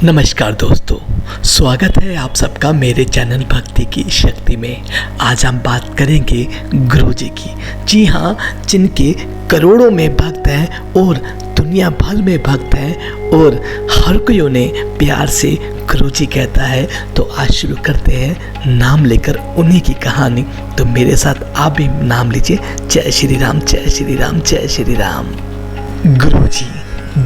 नमस्कार दोस्तों, स्वागत है आप सबका मेरे चैनल भक्ति की शक्ति में। आज हम बात करेंगे गुरुजी की। जी हाँ, जिनके करोड़ों में भक्त हैं और दुनिया भर में भक्त हैं और हर कोई उन्हें प्यार से गुरुजी कहता है। तो आज शुरू करते हैं नाम लेकर उन्हीं की कहानी। तो मेरे साथ आप भी नाम लीजिए। जय श्री राम, जय श्री राम, जय श्री राम। गुरुजी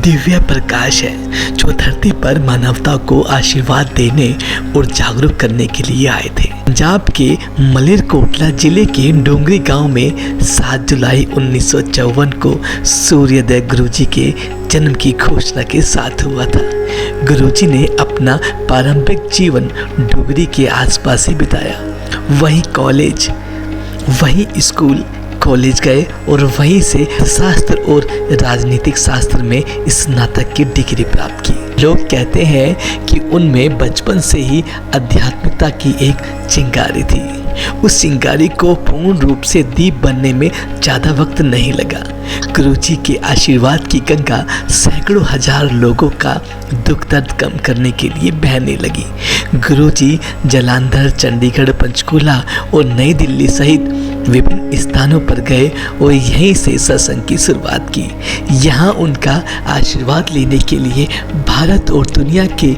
दिव्य प्रकाश है जो धरती पर मानवता को आशीर्वाद देने और जागरूक करने के लिए आए थे। पंजाब के मलेरकोटला जिले के डोंगरी गांव में 7 जुलाई 1954 को सूर्योदय गुरुजी के जन्म की घोषणा के साथ हुआ था। गुरुजी ने अपना प्रारंभिक जीवन डोंगरी के आसपास ही बिताया। वहीं कॉलेज, वहीं स्कूल, कॉलेज गए और वहीं से शास्त्र और राजनीतिक शास्त्र में स्नातक की डिग्री प्राप्त की। लोग कहते हैं कि उनमें बचपन से ही आध्यात्मिकता की एक चिंगारी थी। उस चिंगारी को पूर्ण रूप से दीप बनने में ज़्यादा वक्त नहीं लगा। गुरुजी के आशीर्वाद की गंगा सैकड़ों हजार लोगों का दुख दर्द कम करने के लिए बहने लगी। गुरुजी जालंधर, चंडीगढ़, पंचकुला और नई दिल्ली सहित विभिन्न स्थानों पर गए और यहीं से सत्संग की शुरुआत की। यहाँ उनका आशीर्वाद लेने के लिए भारत और दुनिया के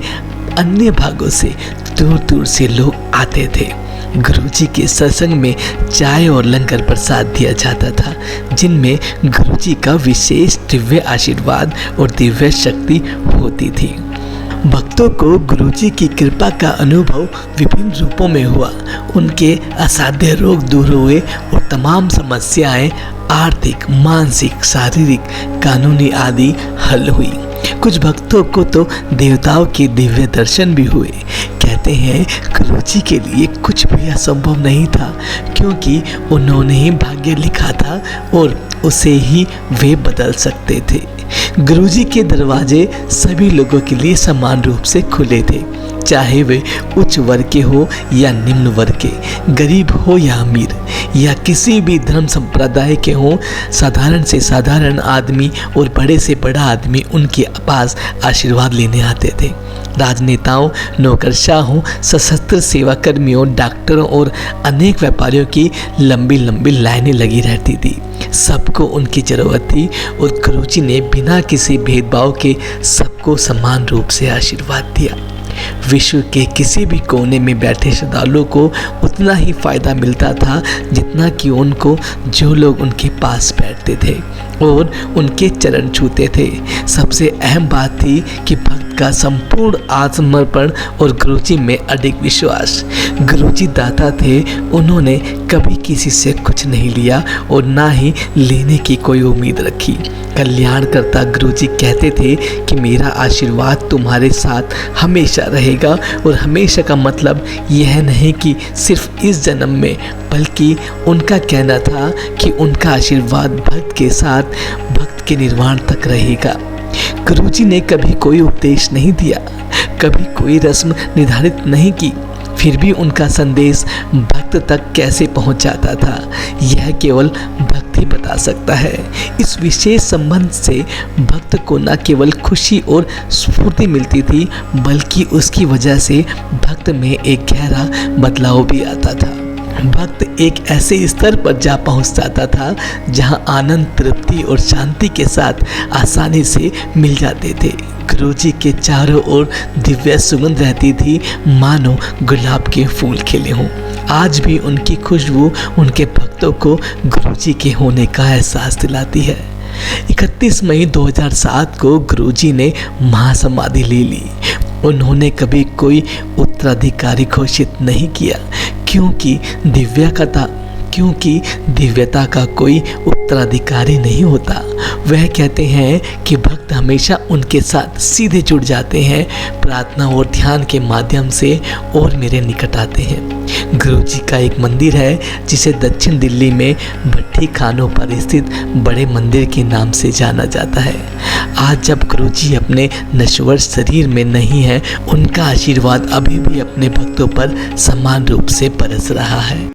अन्य भागों से दूर दूर से लोग आते थे। गुरुजी के सत्संग में चाय और लंगर प्रसाद दिया जाता था, जिनमें गुरुजी का विशेष दिव्य आशीर्वाद और दिव्य शक्ति होती थी। भक्तों को गुरुजी की कृपा का अनुभव विभिन्न रूपों में हुआ। उनके असाध्य रोग दूर हुए और तमाम समस्याएं आर्थिक, मानसिक, शारीरिक, कानूनी आदि हल हुई। कुछ भक्तों को तो देवताओं के दिव्य दर्शन भी हुए। कहते हैं गुरुजी के लिए कुछ भी असंभव नहीं था, क्योंकि उन्होंने ही भाग्य लिखा था और उसे ही वे बदल सकते थे। गुरुजी के दरवाजे सभी लोगों के लिए समान रूप से खुले थे, चाहे वे उच्च वर्ग के हो या निम्न वर्ग के, गरीब हो या अमीर, या किसी भी धर्म संप्रदाय के हो। साधारण से साधारण आदमी और बड़े से बड़ा आदमी उनके पास आशीर्वाद लेने आते थे। राजनेताओं, नौकरशाहों, सशस्त्र सेवा कर्मियों, डॉक्टरों और अनेक व्यापारियों की लंबी लंबी लाइनें लगी रहती थी। सबको उनकी जरूरत थी और गुरुजी ने बिना किसी भेदभाव के सबको समान रूप से आशीर्वाद दिया। विश्व के किसी भी कोने में बैठे श्रद्धालुओं को उतना ही फायदा मिलता था जितना कि उनको जो लोग उनके पास बैठते थे और उनके चरण छूते थे। सबसे अहम बात थी कि भक्त का संपूर्ण आत्मसमर्पण और गुरुजी में अडिग विश्वास। गुरुजी दाता थे, उन्होंने कभी किसी से कुछ नहीं लिया और ना ही लेने की कोई उम्मीद रखी। कल्याणकर्ता गुरुजी कहते थे कि मेरा आशीर्वाद तुम्हारे साथ हमेशा रहेगा। और हमेशा का मतलब यह नहीं कि सिर्फ इस जन्म में, बल्कि उनका कहना था कि उनका आशीर्वाद भक्त के साथ भक्त के निर्वाण तक रहेगा। गुरुजी ने कभी कोई उपदेश नहीं दिया, कभी कोई रस्म निर्धारित नहीं की, फिर भी उनका संदेश भक्त तक कैसे पहुंच जाता था, यह केवल भक्त ही बता सकता है। इस विशेष संबंध से भक्त को न केवल खुशी और स्फूर्ति मिलती थी, बल्कि उसकी वजह से भक्त में एक गहरा बदलाव भी आता था। भक्त एक ऐसे स्तर पर जा पहुंच जाता था जहां आनंद, तृप्ति और शांति के साथ आसानी से मिल जाते थे। गुरुजी के चारों ओर दिव्य सुगंध रहती थी, मानो गुलाब के फूल खिले हों। आज भी उनकी खुशबू उनके भक्तों को गुरुजी के होने का एहसास दिलाती है। 31 मई 2007 को गुरुजी ने महासमाधि ले ली। उन्होंने कभी कोई उत्तराधिकारी घोषित नहीं किया, क्योंकि दिव्यता का कोई उत्तराधिकारी नहीं होता। वह कहते हैं कि भक्त हमेशा उनके साथ सीधे जुड़ जाते हैं, प्रार्थना और ध्यान के माध्यम से और मेरे निकट आते हैं। गुरुजी का एक मंदिर है जिसे दक्षिण दिल्ली में भट्टी खानों पर स्थित बड़े मंदिर के नाम से जाना जाता है। आज जब गुरुजी अपने नश्वर शरीर में नहीं है, उनका आशीर्वाद अभी भी अपने भक्तों पर समान रूप से बरस रहा है।